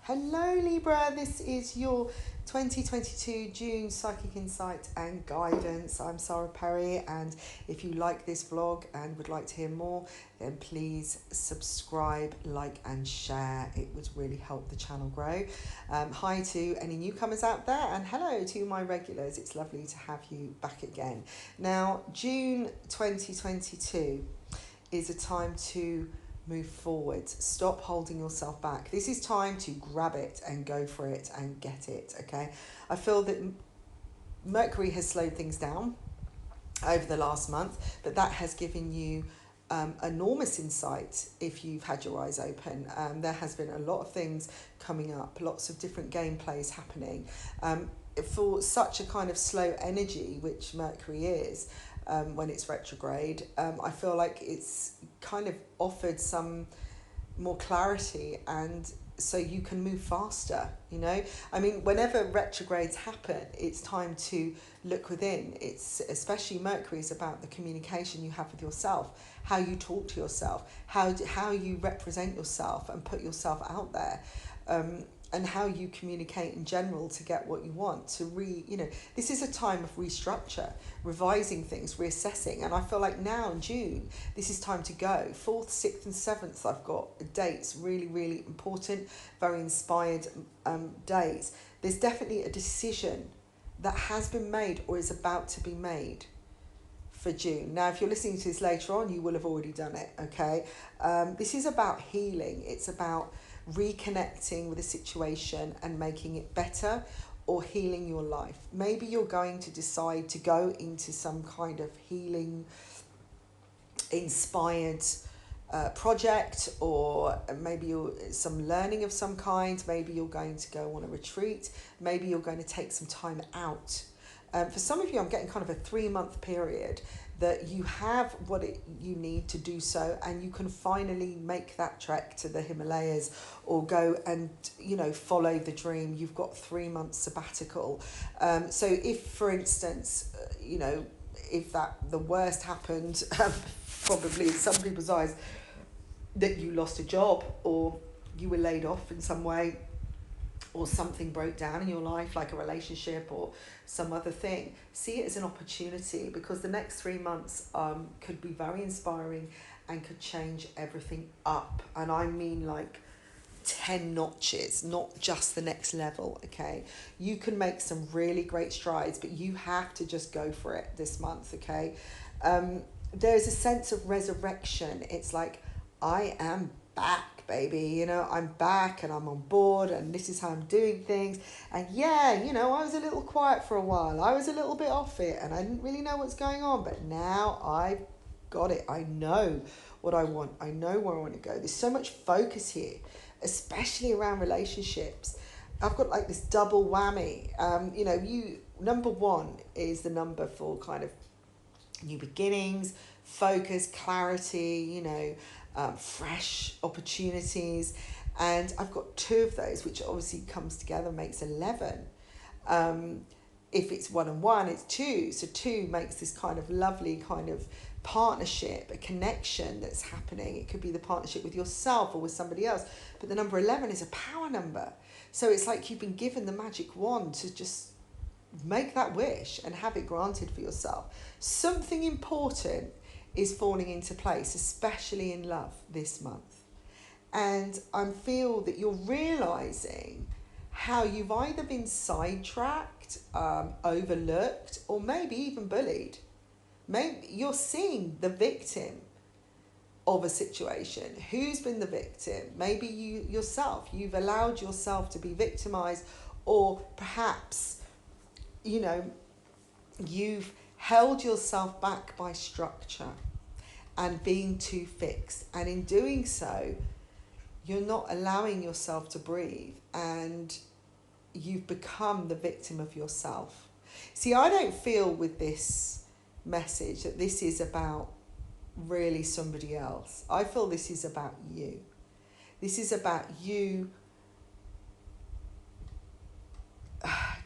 Hello Libra, this is your 2022 June Psychic Insight and Guidance. I'm Sara Perry, and if you like this vlog and would like to hear more, then please subscribe, like and share. It would really help the channel grow. Hi to any newcomers out there, and hello to my regulars. It's lovely to have you back again. Now, June 2022 is a time to move forward. Stop holding yourself back. This is time to grab it and go for it and get it, okay? I feel that Mercury has slowed things down over the last month, but that has given you enormous insight if you've had your eyes open. There has been a lot of things coming up, lots of different gameplays happening. For such a kind of slow energy, which Mercury is, when it's retrograde, I feel like it's kind of offered some more clarity, and so you can move faster, you know? I mean, whenever retrogrades happen, it's time to look within. It's especially Mercury is about the communication you have with yourself, how you talk to yourself, how you represent yourself and put yourself out there. And how you communicate in general to get what you want, this is a time of restructure, revising things, reassessing. And I feel like now in June, this is time to go. 4th, 6th and 7th, I've got dates, really, really important, very inspired days. There's definitely a decision that has been made or is about to be made for June. Now, if you're listening to this later on, you will have already done it, okay? This is about healing. It's about reconnecting with a situation and making it better, or healing your life. Maybe you're going to decide to go into some kind of healing inspired project, or maybe some learning of some kind. Maybe you're going to go on a retreat. Maybe you're going to take some time out. For some of you, I'm getting kind of a 3-month period that you have you need to do so, and you can finally make that trek to the Himalayas or go and, follow the dream. You've got 3 months sabbatical. So if, for instance, if the worst happened, probably in some people's eyes, that you lost a job or you were laid off in some way, or something broke down in your life, like a relationship or some other thing, see it as an opportunity, because the next 3 months could be very inspiring and could change everything up. And I mean like 10 notches, not just the next level, okay? You can make some really great strides, but you have to just go for it this month, okay? There's a sense of resurrection. It's like, I am back, baby, I'm back and I'm on board, and this is how I'm doing things. And yeah, I was a little quiet for a while. I was a little bit off it and I didn't really know what's going on, but now I've got it. I know what I want. I know where I want to go. There's so much focus here, especially around relationships. I've got like this double whammy. Number 1 is the number for kind of new beginnings, focus, clarity, fresh opportunities. And I've got 2 of those, which obviously comes together, makes 11. If it's 1 and 1, it's 2. So 2 makes this kind of lovely kind of partnership, a connection that's happening. It could be the partnership with yourself or with somebody else. But the number 11 is a power number. So it's like you've been given the magic wand to just make that wish and have it granted for yourself. Something important is falling into place, especially in love this month. And I feel that you're realizing how you've either been sidetracked, overlooked, or maybe even bullied. Maybe you're seeing the victim of a situation. Who's been the victim? Maybe you yourself. You've allowed yourself to be victimized, or perhaps, you've held yourself back by structure and being too fixed. And in doing so, you're not allowing yourself to breathe, and you've become the victim of yourself. See, I don't feel with this message that this is about really somebody else. I feel this is about you. This is about you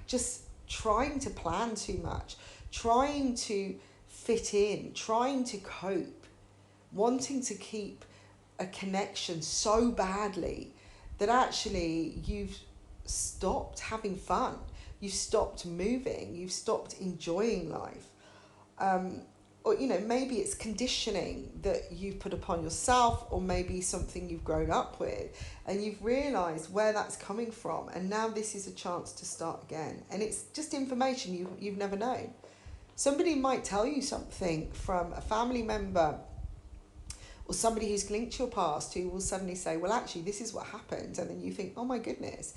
just trying to plan too much, trying to fit in, trying to cope, wanting to keep a connection so badly that actually you've stopped having fun, you've stopped moving, you've stopped enjoying life. Or, you know, maybe it's conditioning that you've put upon yourself, or maybe something you've grown up with, and you've realised where that's coming from, and now this is a chance to start again. And it's just information you've never known. Somebody might tell you something from a family member or somebody who's linked to your past, who will suddenly say, well, actually, this is what happened. And then you think, oh my goodness,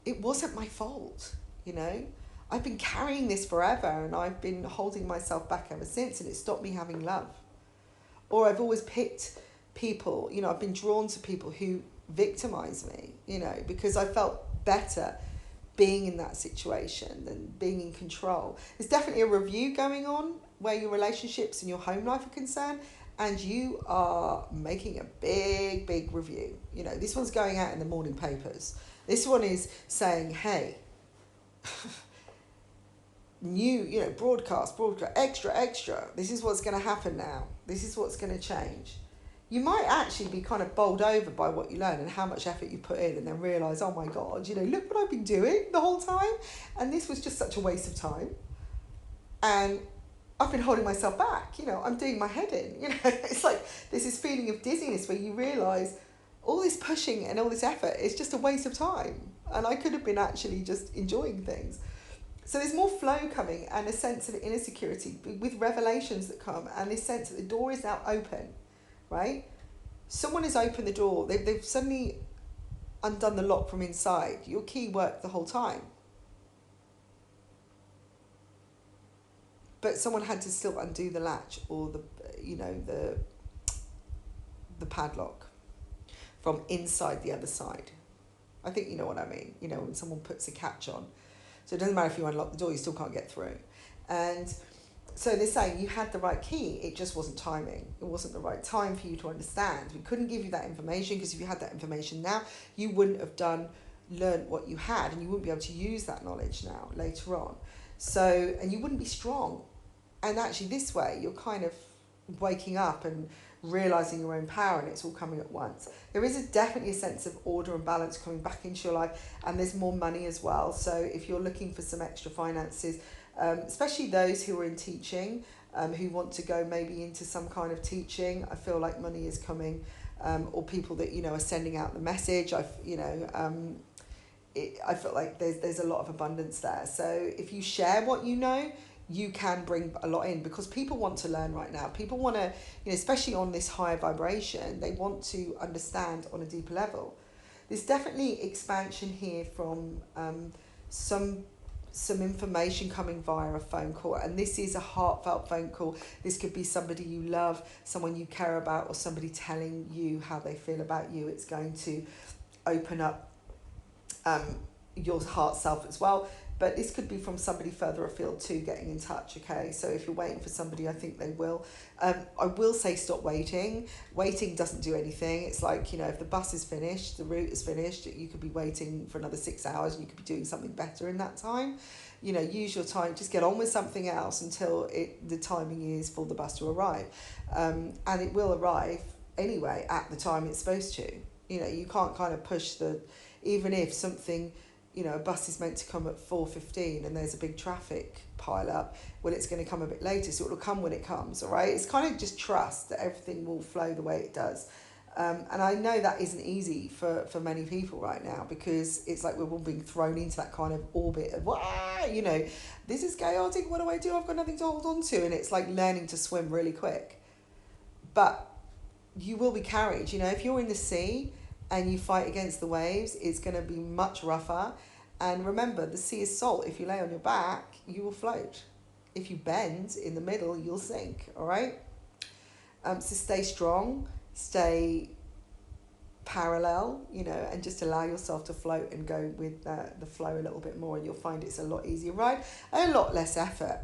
it wasn't my fault, you know? I've been carrying this forever, and I've been holding myself back ever since, and it stopped me having love. Or I've always picked people, you know, I've been drawn to people who victimize me, you know, because I felt better being in that situation than being in control. There's definitely a review going on where your relationships and your home life are concerned, and you are making a big review. You know, this one's going out in the morning papers. This one is saying, hey, new, you know, broadcast, extra. This is what's going to happen now. This is what's going to change. You might actually be kind of bowled over by what you learn and how much effort you put in, and then realise, oh my God, you know, look what I've been doing the whole time. And this was just such a waste of time. And I've been holding myself back, you know, I'm doing my head in, you know. It's like there's this feeling of dizziness where you realise all this pushing and all this effort is just a waste of time. And I could have been actually just enjoying things. So there's more flow coming, and a sense of inner security with revelations that come, and this sense that the door is now open, right? Someone has opened the door. They've suddenly undone the lock from inside. Your key worked the whole time, but someone had to still undo the latch, or the, you know, the padlock from inside the other side. I think you know what I mean. You know, when someone puts a catch on. So it doesn't matter if you unlock the door, you still can't get through. And so they're saying you had the right key, it just wasn't timing. It wasn't the right time for you to understand. We couldn't give you that information, because if you had that information now, you wouldn't have learned what you had, and you wouldn't be able to use that knowledge now, later on. So, and you wouldn't be strong. And actually this way, you're kind of waking up and realising your own power, and it's all coming at once. There is definitely a sense of order and balance coming back into your life, and there's more money as well. So if you're looking for some extra finances, especially those who are in teaching, who want to go maybe into some kind of teaching, I feel like money is coming, or people that, you know, are sending out the message. I feel like there's a lot of abundance there. So if you share what you know, you can bring a lot in, because people want to learn right now. People want to, you know, especially on this higher vibration, they want to understand on a deeper level. There's definitely expansion here from some information coming via a phone call, and this is a heartfelt phone call. This could be somebody you love, someone you care about, or somebody telling you how they feel about you. It's going to open up your heart self as well. But this could be from somebody further afield too, getting in touch, okay? So if you're waiting for somebody, I think they will. I will say stop waiting. Waiting doesn't do anything. It's like, you know, if the bus is finished, the route is finished, you could be waiting for another 6 hours, and you could be doing something better in that time. You know, use your time, just get on with something else until the timing is for the bus to arrive. And it will arrive anyway at the time it's supposed to. You know, you can't kind of push even if something, you know, a bus is meant to come at 4:15 and there's a big traffic pile up, well, it's going to come a bit later, so it'll come when it comes, all right? It's kind of just trust that everything will flow the way it does. And I know that isn't easy for many people right now, because it's like we're all being thrown into that kind of orbit of, you know, this is chaotic, what do? I've got nothing to hold on to. And it's like learning to swim really quick. But you will be carried, you know, if you're in the sea and you fight against the waves, it's going to be much rougher. And remember, the sea is salt. If you lay on your back, you will float. If you bend in the middle, you'll sink, all right? So stay strong, stay parallel, you know, and just allow yourself to float and go with the flow a little bit more, and you'll find it's a lot easier ride and a lot less effort.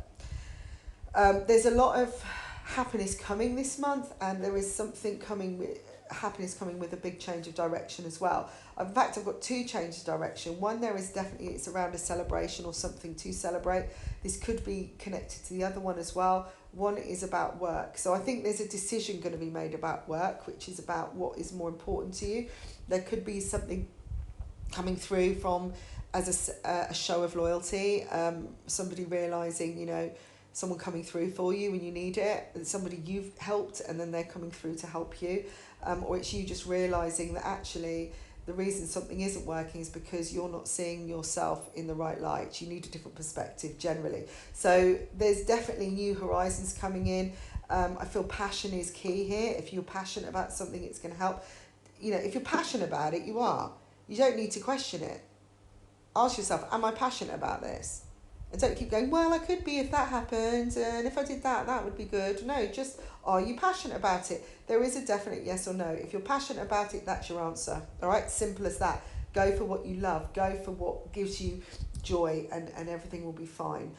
There's a lot of happiness coming this month, and there is something coming with happiness coming with a big change of direction as well. In fact, I've got two changes of direction. One, there is definitely, it's around a celebration or something to celebrate. This could be connected to the other one as well. One is about work. So I think there's a decision going to be made about work, which is about what is more important to you. There could be something coming through from as a show of loyalty, somebody realising, you know, someone coming through for you when you need it, somebody you've helped and then they're coming through to help you, or it's you just realising that actually the reason something isn't working is because you're not seeing yourself in the right light. You need a different perspective generally. So there's definitely new horizons coming in. I feel passion is key here. If you're passionate about something, it's going to help. You know, if you're passionate about it, you are. You don't need to question it. Ask yourself, am I passionate about this? And don't keep going, well, I could be if that happened, and if I did that, that would be good. No, just, are you passionate about it? There is a definite yes or no. If you're passionate about it, that's your answer. All right, simple as that. Go for what you love. Go for what gives you joy, and everything will be fine.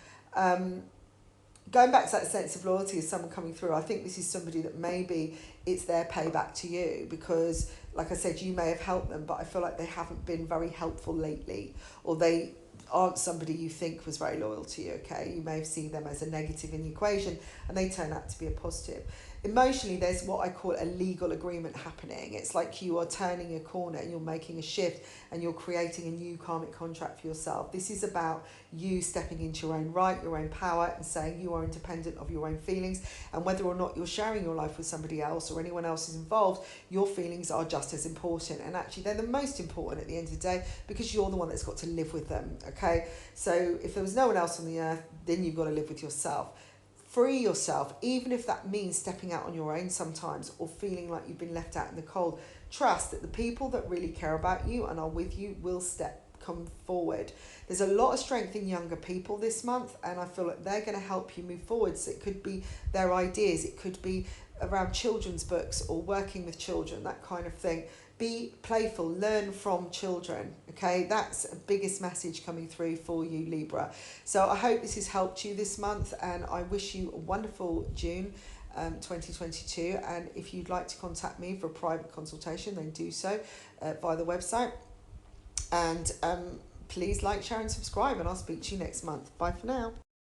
Going back to that sense of loyalty as someone coming through, I think this is somebody that maybe it's their payback to you because, like I said, you may have helped them, but I feel like they haven't been very helpful lately, or they aren't somebody you think was very loyal to you, okay? You may have seen them as a negative in the equation and they turn out to be a positive. Emotionally, there's what I call a legal agreement happening. It's like you are turning a corner and you're making a shift and you're creating a new karmic contract for yourself. This is about you stepping into your own right, your own power, and saying you are independent of your own feelings, and whether or not you're sharing your life with somebody else or anyone else is involved, your feelings are just as important, and actually they're the most important at the end of the day because you're the one that's got to live with them, okay? So if there was no one else on the earth, then you've got to live with yourself. Free yourself, even if that means stepping out on your own sometimes or feeling like you've been left out in the cold. Trust that the people that really care about you and are with you will come forward. There's a lot of strength in younger people this month, and I feel like they're going to help you move forward. So it could be their ideas, it could be around children's books or working with children, that kind of thing. Be playful, learn from children, okay? That's the biggest message coming through for you, Libra. So I hope this has helped you this month, and I wish you a wonderful June 2022. And if you'd like to contact me for a private consultation, then do so via the website. And please like, share and subscribe, and I'll speak to you next month. Bye for now.